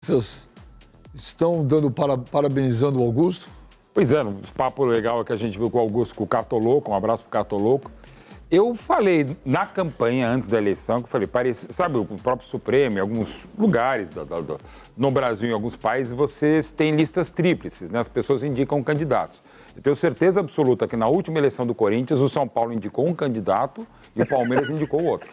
Vocês estão parabenizando o Augusto? Pois é, um papo legal que a gente viu com o Augusto, com o Cartoloco, um abraço pro Cartoloco. Eu falei na campanha, antes da eleição, que eu falei, parece, sabe, o próprio Supremo, em alguns lugares no Brasil, em alguns países, vocês têm listas tríplices, né? As pessoas indicam candidatos. Eu tenho certeza absoluta que na última eleição do Corinthians, o São Paulo indicou um candidato e o Palmeiras indicou outro.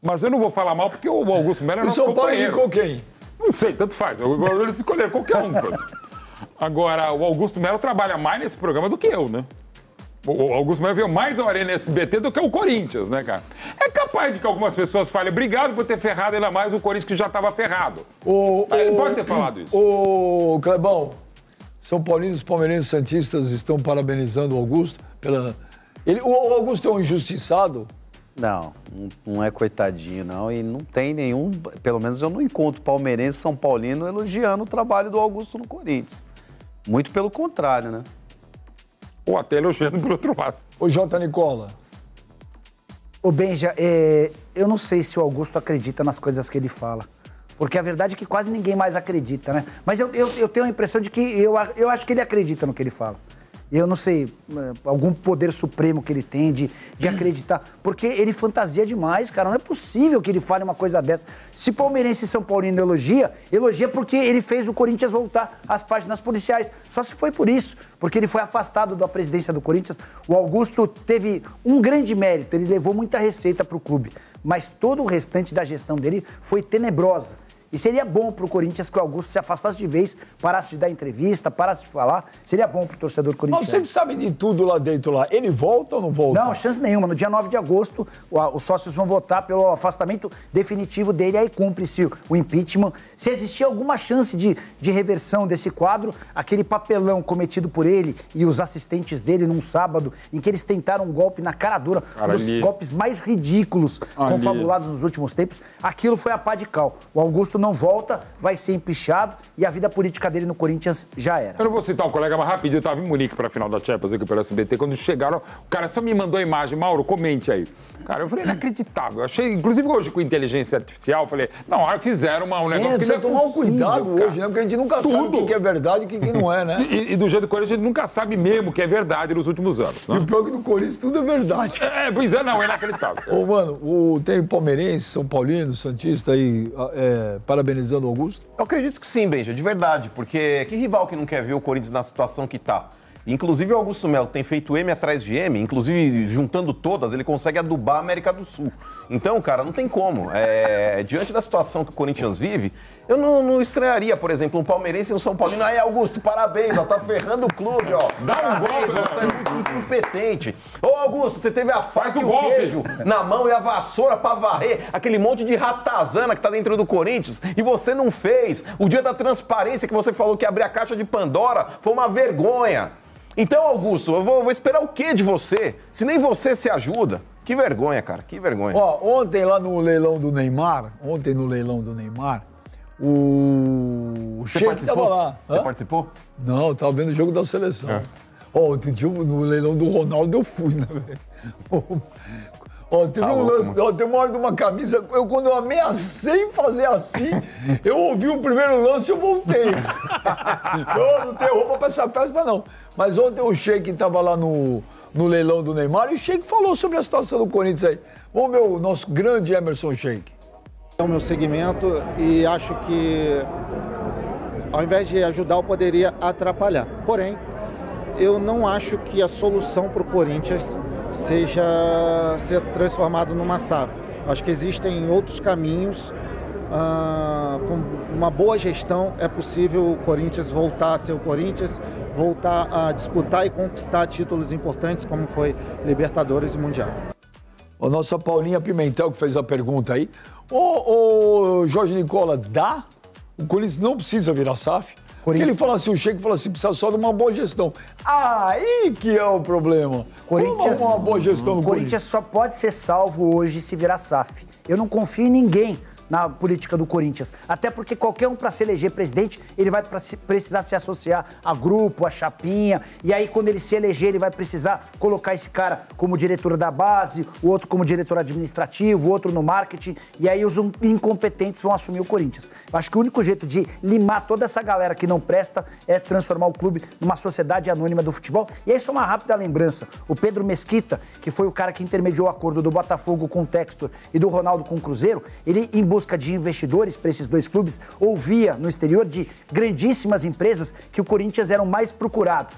Mas eu não vou falar mal porque o Augusto Melo é nosso companheiro. O São Paulo indicou quem? Não sei, tanto faz. Eles escolheram qualquer um. Agora, o Augusto Melo trabalha mais nesse programa do que eu, né? O Augusto Melo veio mais a Arena SBT do que o Corinthians, né, cara? É capaz de que algumas pessoas falem, obrigado por ter ferrado ainda mais o Corinthians que já estava ferrado. Ele pode ter falado isso. Ô, Clebão, São Paulinos, palmeirenses, santistas estão parabenizando o Augusto pela... O Augusto é um injustiçado? Não é coitadinho, não. E não tem nenhum... Pelo menos eu não encontro palmeirense, São Paulino elogiando o trabalho do Augusto no Corinthians. Muito pelo contrário, né? Ou até elogiando por outro lado. Ô, J. Nicola. Ô, Benja, eu não sei se o Augusto acredita nas coisas que ele fala. Porque a verdade é que quase ninguém mais acredita, né? Mas eu tenho a impressão de que eu acho que ele acredita no que ele fala. Eu não sei, algum poder supremo que ele tem de acreditar. Porque ele fantasia demais, cara. Não é possível que ele fale uma coisa dessa. Se palmeirense e São Paulino elogia porque ele fez o Corinthians voltar às páginas policiais. Só se foi por isso. Porque ele foi afastado da presidência do Corinthians. O Augusto teve um grande mérito. Ele levou muita receita para o clube. Mas todo o restante da gestão dele foi tenebrosa. E seria bom para o Corinthians que o Augusto se afastasse de vez, parasse de dar entrevista, parasse de falar. Seria bom para o torcedor corintiano. Mas você que sabe de tudo lá dentro, lá. Ele volta ou não volta? Não, chance nenhuma. No dia 9 de agosto, os sócios vão votar pelo afastamento definitivo dele, aí cumpre-se o impeachment. Se existir alguma chance de reversão desse quadro, aquele papelão cometido por ele e os assistentes dele num sábado, em que eles tentaram um golpe na cara dura, um dos golpes mais ridículos confabulados nos últimos tempos, aquilo foi a pá de cal. O Augusto não volta, vai ser empichado e a vida política dele no Corinthians já era. Eu não vou citar um colega, mas rapidinho, eu estava em Munique para a final da Champions aqui pelo SBT, quando chegaram, o cara só me mandou a imagem, Mauro, comente aí. Cara, eu falei, inacreditável. Eu achei, inclusive hoje com inteligência artificial, eu falei, não, fizeram um negócio que precisa tomar um cuidado cara. Hoje, né? Porque a gente nunca sabe o que é verdade e o que não é, né? E do jeito do Corinthians, a gente nunca sabe mesmo o que é verdade nos últimos anos. Né? E o pior é que no Corinthians tudo é verdade. Pois é, não, é inacreditável. Ô, mano, tem palmeirense, São Paulino, santista aí, parabenizando o Augusto? Eu acredito que sim, Benja, de verdade, porque que rival que não quer ver o Corinthians na situação que tá? Inclusive o Augusto Melo tem feito M atrás de M, inclusive juntando todas, ele consegue adubar a América do Sul. Então, cara, não tem como. Diante da situação que o Corinthians vive, eu não estranharia, por exemplo, um palmeirense e um São Paulino. Aí, Augusto, parabéns, ó, tá ferrando o clube, ó. Dá um golpe, você é muito incompetente. Ô, Augusto, você teve a faca e o queijo na mão e a vassoura pra varrer aquele monte de ratazana que tá dentro do Corinthians e você não fez. O dia da transparência que você falou que ia abrir a caixa de Pandora foi uma vergonha. Então, Augusto, eu vou esperar o quê de você? Se nem você se ajuda. Que vergonha, cara, que vergonha. Ó, ontem no leilão do Neymar, o Sheik tava lá. Você participou? Não, eu tava vendo o jogo da seleção. Ó, no leilão do Ronaldo eu fui, né, velho? Ó, teve um lance, teve uma hora de uma camisa, quando eu ameacei fazer assim, eu ouvi o primeiro lance e eu voltei. Eu não tenho roupa pra essa festa, não. Mas ontem o Sheik estava lá no leilão do Neymar e o Sheik falou sobre a situação do Corinthians aí. Vamos ver o nosso grande Emerson Sheik. É o meu segmento e acho que, ao invés de ajudar, eu poderia atrapalhar. Porém, eu não acho que a solução para o Corinthians seja ser transformado numa SAF. Acho que existem outros caminhos. Com uma boa gestão é possível o Corinthians voltar a ser o Corinthians, voltar a disputar e conquistar títulos importantes como foi Libertadores e Mundial. A nossa Paulinha Pimentel que fez a pergunta aí. Ô, Jorge Nicola, dá? O Corinthians não precisa virar SAF? Porque ele fala assim, o Sheik fala assim, precisa só de uma boa gestão. Aí que é o problema. Uma boa gestão do Corinthians. O Corinthians só pode ser salvo hoje se virar SAF. Eu não confio em ninguém na política do Corinthians. Até porque qualquer um para se eleger presidente, ele vai precisar se associar a grupo, a chapinha, e aí quando ele se eleger, ele vai precisar colocar esse cara como diretor da base, o outro como diretor administrativo, o outro no marketing, e aí os incompetentes vão assumir o Corinthians. Eu acho que o único jeito de limar toda essa galera que não presta é transformar o clube numa sociedade anônima do futebol. E aí só uma rápida lembrança, o Pedro Mesquita, que foi o cara que intermediou o acordo do Botafogo com o Textor e do Ronaldo com o Cruzeiro, ele, em busca de investidores para esses dois clubes, ouvia no exterior de grandíssimas empresas que o Corinthians era o mais procurado.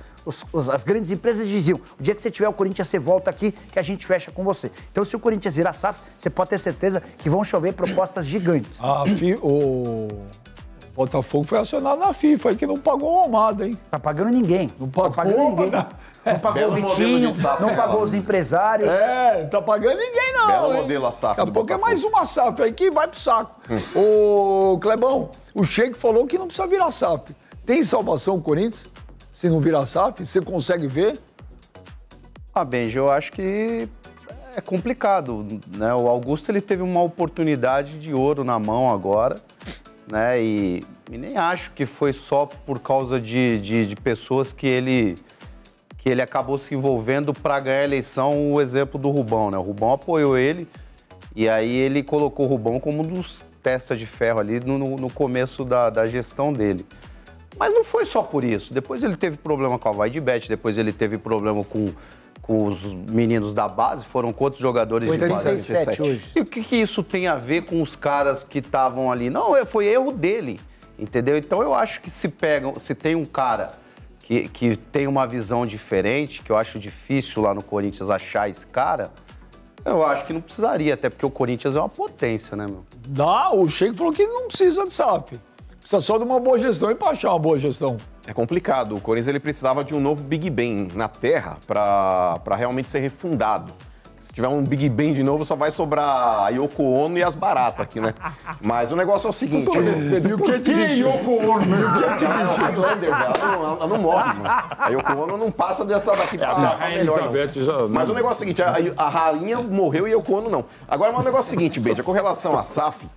As grandes empresas diziam, o dia que você tiver o Corinthians, você volta aqui que a gente fecha com você. Então, se o Corinthians virar SAF, você pode ter certeza que vão chover propostas gigantes. O Botafogo foi acionado na FIFA, que não pagou uma almada, hein? Tá pagando ninguém. Não pagou ninguém. Não pagou o Vitinho, não pagou os empresários. Tá pagando ninguém não, Belo hein? modelo a SAF Daqui a do pouco Botafogo. é mais uma SAF aí que vai pro saco. Ô, Clebão, o Sheik falou que não precisa virar SAF. Tem salvação o Corinthians? Se não virar SAF, você consegue ver? Benji, eu acho que é complicado, né? O Augusto, ele teve uma oportunidade de ouro na mão agora, né? E nem acho que foi só por causa de pessoas que ele acabou se envolvendo para ganhar a eleição, o exemplo do Rubão, né? O Rubão apoiou ele e aí ele colocou o Rubão como um dos testas de ferro ali no começo da gestão dele. Mas não foi só por isso. Depois ele teve problema com a Vaidbet, depois ele teve problema com os meninos da base. Foram quantos jogadores de base? 87 hoje. E o que isso tem a ver com os caras que estavam ali? Não, foi erro dele, entendeu? Então eu acho que se tem um cara que tem uma visão diferente, que eu acho difícil lá no Corinthians achar esse cara, eu acho que não precisaria, até porque o Corinthians é uma potência, né, meu? O Sheik falou que não precisa de SAF. Precisa só de uma boa gestão e para achar uma boa gestão. É complicado. O Corinthians ele precisava de um novo Big Ben na terra para realmente ser refundado. Se tiver um Big Ben de novo, só vai sobrar a Yoko Ono e as baratas aqui, né? Mas o negócio é o seguinte... E o que Yoko Ono? A Highlander, ela não morre, mano. A Yoko Ono não passa daqui pra melhor, não. Mas o negócio é o seguinte, a rainha morreu e a Yoko Ono não. Agora, o negócio é o seguinte, Benja, com relação à SAF,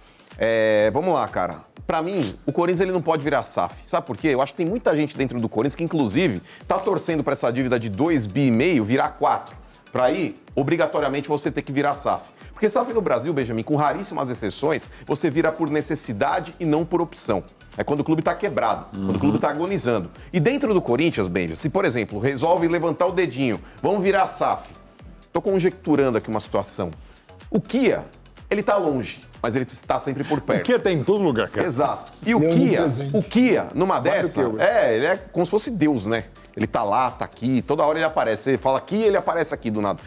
vamos lá, cara. Pra mim, o Corinthians ele não pode virar SAF. Sabe por quê? Eu acho que tem muita gente dentro do Corinthians que, inclusive, tá torcendo pra essa dívida de 2,5 bi virar 4. Pra aí, obrigatoriamente, você ter que virar SAF. Porque SAF no Brasil, Benjamin, com raríssimas exceções, você vira por necessidade e não por opção. É quando o clube tá quebrado, quando o clube tá agonizando. E dentro do Corinthians, Benja, se, por exemplo, resolve levantar o dedinho, vamos virar SAF. Tô conjecturando aqui uma situação. O Kia, ele tá longe, mas ele está sempre por perto. O Kia tá em todo lugar, cara. Exato. E o Kia, numa dessa, ele é como se fosse Deus, né? Ele tá lá, tá aqui, toda hora ele aparece. Você fala aqui, ele aparece aqui do nada.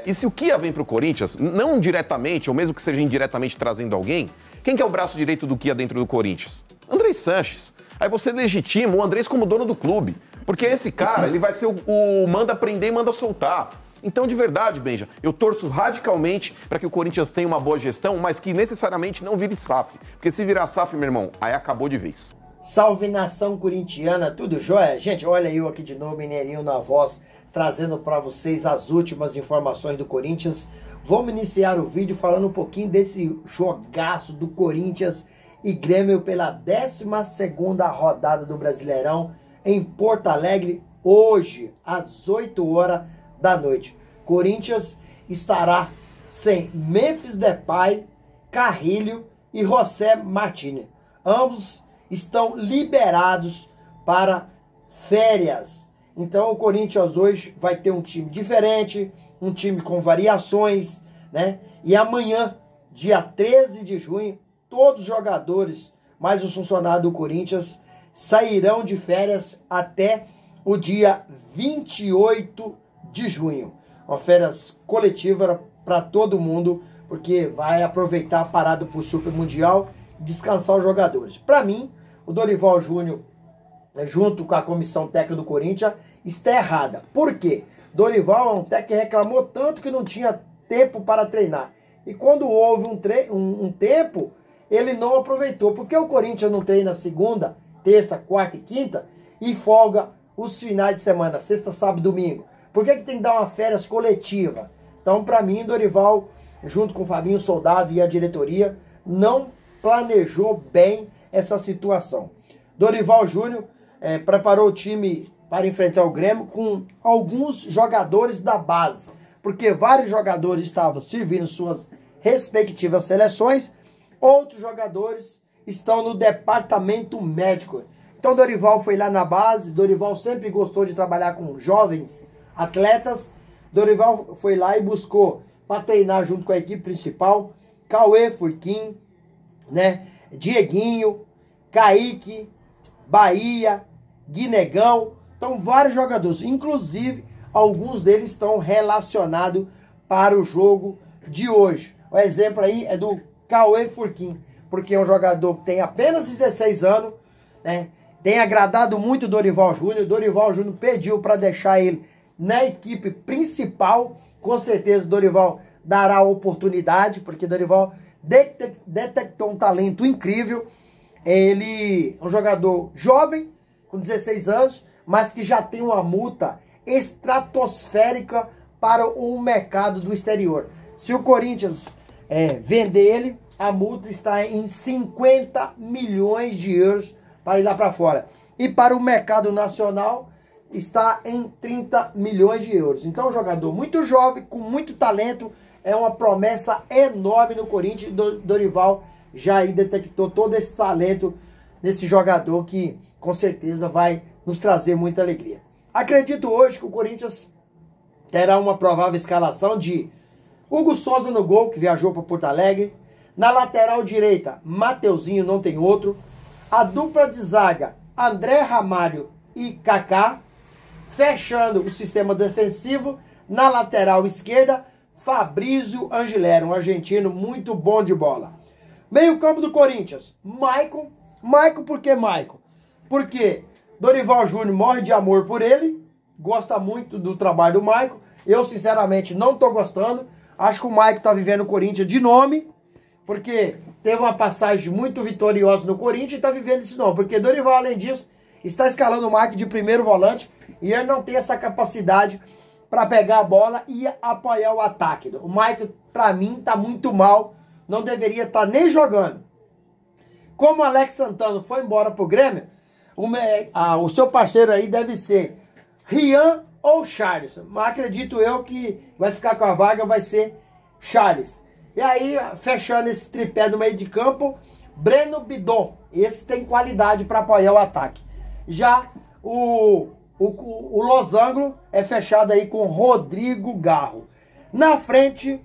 E se o Kia vem pro Corinthians, não diretamente, ou mesmo que seja indiretamente trazendo alguém, quem que é o braço direito do Kia dentro do Corinthians? Andrés Sanches. Aí você legitima o Andrés como dono do clube. Porque esse cara, ele vai ser o manda prender e manda soltar. Então, de verdade, Benja, eu torço radicalmente para que o Corinthians tenha uma boa gestão, mas que necessariamente não vire SAF. Porque se virar SAF, meu irmão, aí acabou de vez. Salve nação corintiana, tudo jóia? Gente, olha eu aqui de novo, Mineirinho na voz, trazendo para vocês as últimas informações do Corinthians. Vamos iniciar o vídeo falando um pouquinho desse jogaço do Corinthians e Grêmio pela 12ª rodada do Brasileirão em Porto Alegre, hoje, às 8 horas da noite. Corinthians estará sem Memphis Depay, Carrilho e José Martínez. Ambos estão liberados para férias. Então o Corinthians hoje vai ter um time diferente, um time com variações, né? E amanhã, dia 13 de junho, todos os jogadores, mais os funcionários do Corinthians, sairão de férias até o dia 28 de junho. Uma férias coletiva para todo mundo, porque vai aproveitar a parada para o Super Mundial e descansar os jogadores. Para mim, o Dorival Júnior, junto com a comissão técnica do Corinthians, está errada. Por quê? Dorival é um técnico que reclamou tanto que não tinha tempo para treinar. E quando houve um tempo, ele não aproveitou. Porque o Corinthians não treina segunda, terça, quarta e quinta e folga os finais de semana, sexta, sábado e domingo. Por que tem que dar uma férias coletiva? Então, para mim, Dorival, junto com o Fabinho Soldado e a diretoria, não planejou bem essa situação. Dorival Júnior preparou o time para enfrentar o Grêmio com alguns jogadores da base, porque vários jogadores estavam servindo suas respectivas seleções, outros jogadores estão no departamento médico. Então Dorival foi lá na base, Dorival sempre gostou de trabalhar com jovens atletas, Dorival foi lá e buscou para treinar junto com a equipe principal, Cauê Furquim, né, Dieguinho, Kaique, Bahia, Guinegão, então vários jogadores, inclusive alguns deles estão relacionados para o jogo de hoje. O exemplo aí é do Cauê Furquim, porque é um jogador que tem apenas 16 anos, né? Tem agradado muito o Dorival Júnior. Dorival Júnior pediu para deixar ele na equipe principal. Com certeza o Dorival dará oportunidade, porque Dorival detectou um talento incrível. Ele é um jogador jovem, com 16 anos, mas que já tem uma multa estratosférica para o mercado do exterior. Se o Corinthians vender ele, a multa está em 50 milhões de euros para ir lá para fora. E para o mercado nacional está em 30 milhões de euros. Então, um jogador muito jovem, com muito talento, é uma promessa enorme no Corinthians. Dorival já aí detectou todo esse talento desse jogador que com certeza vai nos trazer muita alegria. Acredito hoje que o Corinthians terá uma provável escalação de Hugo Souza no gol, que viajou para Porto Alegre. Na lateral direita, Mateuzinho, não tem outro. A dupla de zaga, André Ramalho e Kaká. Fechando o sistema defensivo, na lateral esquerda, Fabrício Angilero, um argentino muito bom de bola. Meio campo do Corinthians, Maicon. Maicon, por que Maicon? Porque Dorival Júnior morre de amor por ele, gosta muito do trabalho do Maicon. Eu, sinceramente, não estou gostando. Acho que o Maicon está vivendo o Corinthians de nome, porque teve uma passagem muito vitoriosa no Corinthians e está vivendo esse nome. Porque Dorival, além disso, está escalando o Maicon de primeiro volante e ele não tem essa capacidade para pegar a bola e apoiar o ataque. O Maicon, para mim, está muito mal, não deveria estar nem jogando. Como o Alex Santana foi embora pro Grêmio, o seu parceiro aí deve ser Rian ou Charles. Mas acredito eu que vai ficar com a vaga, vai ser Charles. E aí, fechando esse tripé do meio de campo, Breno Bidon. Esse tem qualidade para apoiar o ataque. Já o losango é fechado aí com Rodrigo Garro. Na frente,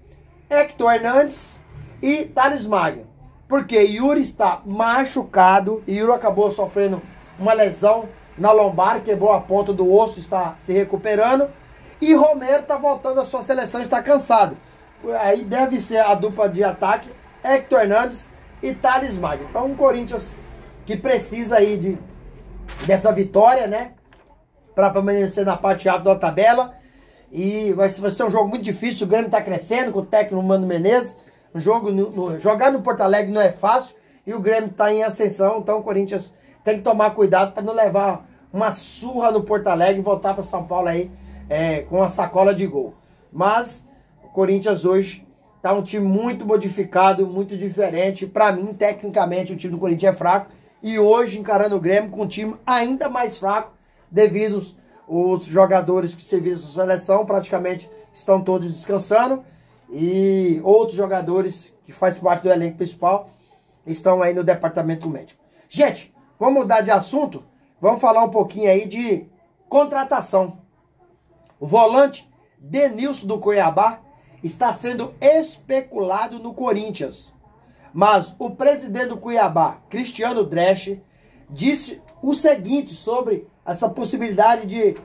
Hector Hernandes e Thales Magno. Porque Yuri está machucado. Yuri acabou sofrendo uma lesão na lombar, quebrou a ponta do osso, está se recuperando. E Romero está voltando à sua seleção, está cansado. Aí deve ser a dupla de ataque, Hector Hernandes e Thales Magno. Então um Corinthians que precisa aí dessa vitória, né? Para permanecer na parte alta da tabela. E vai ser um jogo muito difícil. O Grêmio está crescendo com o técnico Mano Menezes. Jogar no Porto Alegre não é fácil. E o Grêmio está em ascensão. Então o Corinthians tem que tomar cuidado para não levar uma surra no Porto Alegre e voltar para São Paulo aí com uma sacola de gol. Mas o Corinthians hoje está um time muito modificado, muito diferente. Para mim, tecnicamente, o time do Corinthians é fraco. E hoje, encarando o Grêmio com um time ainda mais fraco, devido os jogadores que serviram a seleção praticamente estão todos descansando. E outros jogadores que fazem parte do elenco principal estão aí no departamento médico. Gente, vamos mudar de assunto. Vamos falar um pouquinho aí de contratação. O volante Denilson do Cuiabá está sendo especulado no Corinthians. Mas o presidente do Cuiabá, Cristiano Dresch, disse o seguinte sobre essa possibilidade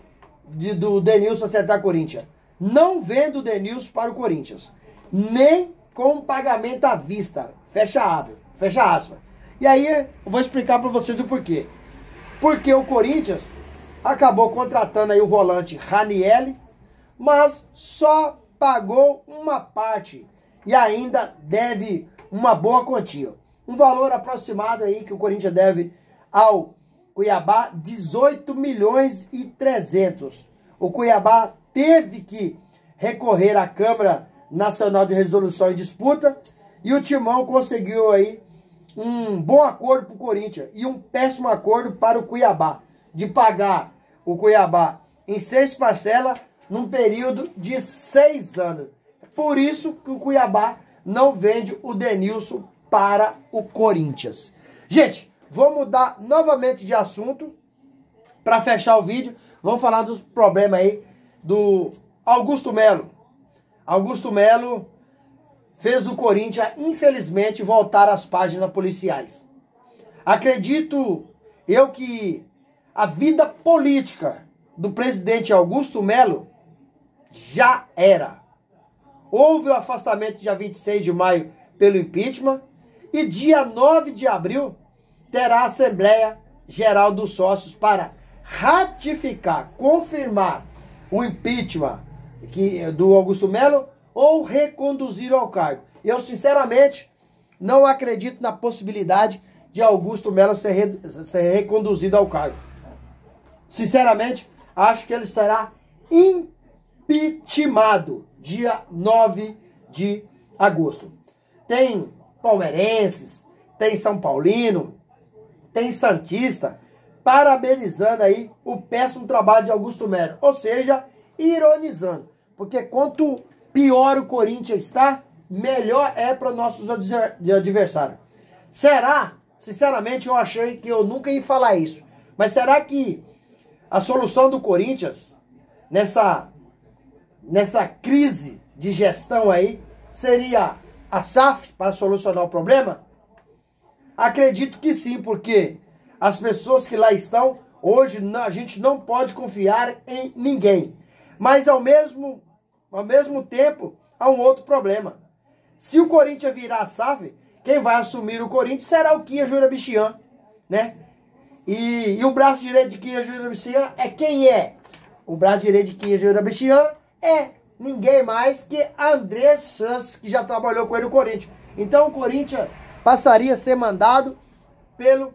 do Denilson acertar Corinthians. Não vendo o Denilson para o Corinthians, nem com pagamento à vista. Fecha aspas. E aí eu vou explicar para vocês o porquê. Porque o Corinthians acabou contratando aí o volante Ranieri, mas só pagou uma parte e ainda deve uma boa quantia. Um valor aproximado aí que o Corinthians deve ao Cuiabá, 18 milhões e 300. O Cuiabá teve que recorrer à Câmara Nacional de Resolução e Disputa E o Timão conseguiu aí um bom acordo para o Corinthians e um péssimo acordo para o Cuiabá, de pagar o Cuiabá em 6 parcelas num período de 6 anos. Por isso que o Cuiabá não vende o Denilson para o Corinthians. Gente, vou mudar novamente de assunto para fechar o vídeo. Vamos falar dos problemas aí do Augusto Melo. Augusto Melo fez o Corinthians, infelizmente, voltar às páginas policiais. Acredito eu que a vida política do presidente Augusto Melo já era. Houve o afastamento dia 26 de maio pelo impeachment e dia 9 de abril terá a Assembleia Geral dos Sócios para ratificar, confirmar o impeachment do Augusto Melo ou reconduzir ao cargo. Eu, sinceramente, não acredito na possibilidade de Augusto Melo ser reconduzido ao cargo. Sinceramente, acho que ele será impeachmentado dia 9 de agosto. Tem palmeirenses, tem São Paulino, tem santista parabenizando aí o péssimo trabalho de Augusto Melo. Ou seja, ironizando. Porque quanto pior o Corinthians está, melhor é para nossos adversários. Será? Sinceramente, eu achei que eu nunca ia falar isso. Mas será que a solução do Corinthians, nessa crise de gestão aí, seria a SAF para solucionar o problema? Acredito que sim, porque as pessoas que lá estão, hoje a gente não pode confiar em ninguém. Mas ao mesmo tempo, há um outro problema. Se o Corinthians virar a SAF, quem vai assumir o Corinthians será o Kia Jourabichian, né? E o braço direito de Kia Jourabichian é quem é? O braço direito de Kia Jourabichian é ninguém mais que André Santos, que já trabalhou com ele no Corinthians. Então o Corinthians passaria a ser mandado pelo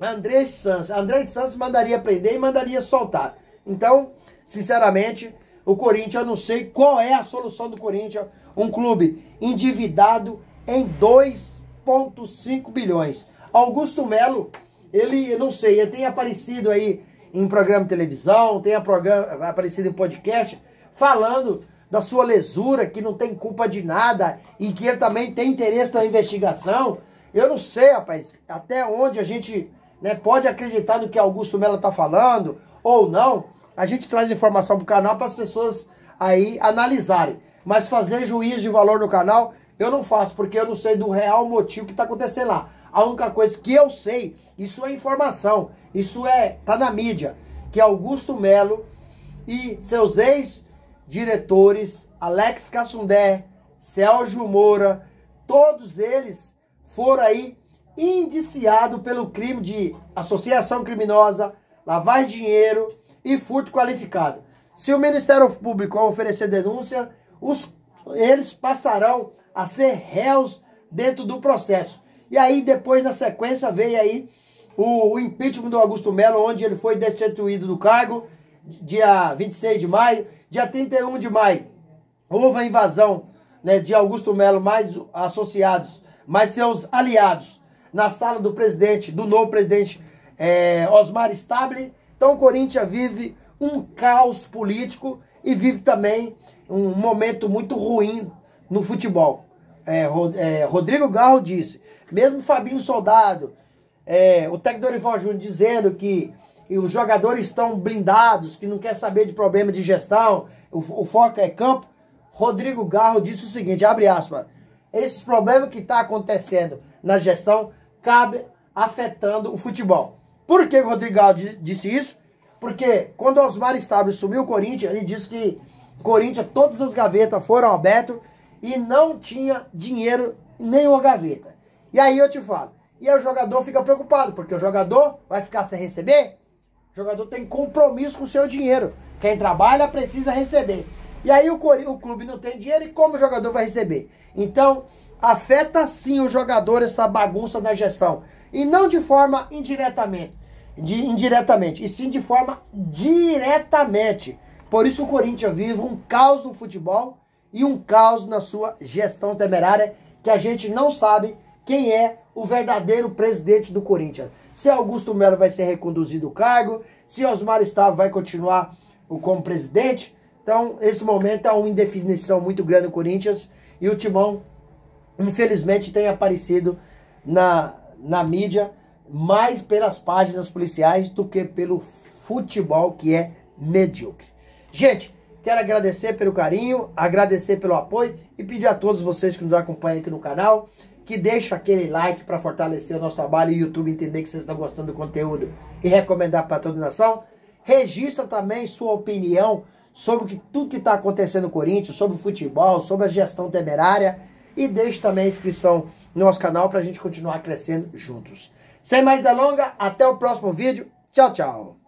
André Santos. André Santos mandaria prender e mandaria soltar. Então, sinceramente, o Corinthians, eu não sei qual é a solução do Corinthians. Um clube endividado em 2,5 bilhões. Augusto Melo, ele, eu não sei, ele tem aparecido aí em programa de televisão, tem aparecido em podcast, falando da sua lesura, que não tem culpa de nada e que ele também tem interesse na investigação. Eu não sei, rapaz, até onde a gente, né, pode acreditar no que Augusto Melo está falando ou não. A gente traz informação pro canal para as pessoas aí analisarem. Mas fazer juízo de valor no canal, eu não faço, porque eu não sei do real motivo que está acontecendo lá. A única coisa que eu sei, isso é informação, isso tá na mídia, que Augusto Melo e seus ex-diretores, Alex Cassundé, Sérgio Moura, todos eles foram aí indiciados pelo crime de associação criminosa, lavagem de dinheiro e furto qualificado. Se o Ministério Público oferecer denúncia, eles passarão a ser réus dentro do processo. E aí, depois, na sequência, veio aí o impeachment do Augusto Melo, onde ele foi destituído do cargo, dia 26 de maio. Dia 31 de maio, houve a invasão, né, de Augusto Melo, mais associados, mais seus aliados, na sala do presidente, do novo presidente Osmar Stabile. Então o Corinthians vive um caos político e vive também um momento muito ruim no futebol. Rodrigo Garro disse, mesmo Fabinho Soldado, o técnico Dorival Júnior dizendo que os jogadores estão blindados, que não quer saber de problema de gestão, o foco é campo. Rodrigo Garro disse o seguinte, abre aspas, esses problemas que estão acontecendo na gestão cabe afetando o futebol. Por que o Rodrigo Garro disse isso? Porque quando o Osmar Stabile assumiu o Corinthians, ele disse que o Corinthians, todas as gavetas foram abertas e não tinha dinheiro em nenhuma gaveta. E aí eu te falo, e aí o jogador fica preocupado, porque o jogador vai ficar sem receber? O jogador tem compromisso com o seu dinheiro. Quem trabalha precisa receber. E aí o clube não tem dinheiro e como o jogador vai receber? Então, afeta sim o jogador essa bagunça na gestão. E não de forma indiretamente, e sim de forma diretamente. Por isso o Corinthians vive um caos no futebol e um caos na sua gestão temerária, que a gente não sabe quem é o verdadeiro presidente do Corinthians. Se Augusto Melo vai ser reconduzido do cargo, se Osmar Estava vai continuar como presidente. Então, esse momento é uma indefinição muito grande no Corinthians e o Timão, infelizmente, tem aparecido na mídia mais pelas páginas policiais do que pelo futebol, que é medíocre. Gente, quero agradecer pelo carinho, agradecer pelo apoio e pedir a todos vocês que nos acompanham aqui no canal que deixem aquele like para fortalecer o nosso trabalho e o YouTube entender que vocês estão gostando do conteúdo e recomendar para toda a nação. Registra também sua opinião sobre tudo que está acontecendo no Corinthians, sobre o futebol, sobre a gestão temerária e deixe também a inscrição no nosso canal para a gente continuar crescendo juntos. Sem mais delongas, até o próximo vídeo. Tchau, tchau.